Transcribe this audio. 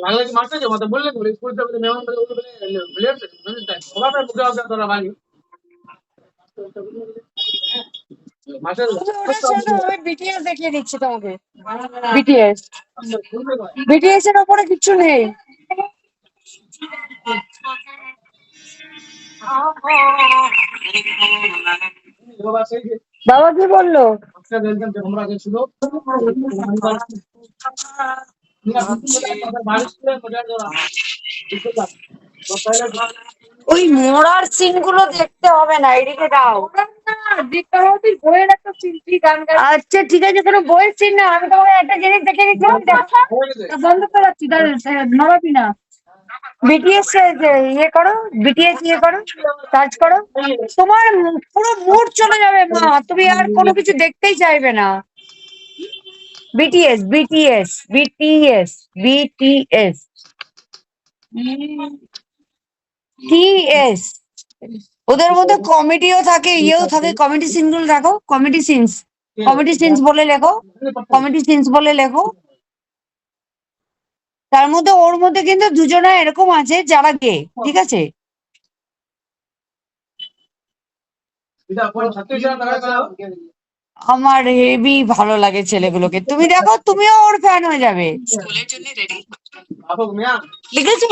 বাংলা কি মারতে যাবো তো বললে বলে স্কুল থেকে মেহমান বলে বলে ব্লেড ওভাবে মুখে হবে তোরা বাড়ি মাঠে আমি বিটিএস দেখিয়ে দিচ্ছি তোমাকে। বিটিএস বিটিএস এর ওপরে কিছু নেই। বাবা কি বললো? তোমরা গেছিল ওই মরার সিন গুলো দেখতে হবে না, এদিকে দাও। আচ্ছা ঠিক আছে, কোনো বইয়ের সিন না, আমি তোমাকে একটা জিনিস দেখে দিচ্ছি, বন্ধ করে যাচ্ছি, নবাবি না। বিটিএস ইয়ে করো, বিটিএস ইয়ে করো, সার্চ করো, তোমার পুরো মুড চলে যাবে মা, তুমি আর কোনো কিছু দেখতেই চাইবে না। BTS BTS BTS BTS TS, ওদের মধ্যে কমেডিও থাকে, ইয়েও থাকে, কমেডি সিন গুলো দেখো, কমেডি সিনস, কমেডি সিনস বলে লেখো, কমেডি সিনস বলে লেখো। তার মধ্যে ওর মধ্যে কিন্তু দুজনা এরকম আছে যারা গে, ঠিক আছে। আমার হেভি ভালো লাগে ছেলেগুলোকে, তুমি দেখো, তুমিও ওর ফ্যান হয়ে যাবে। লিখেছো?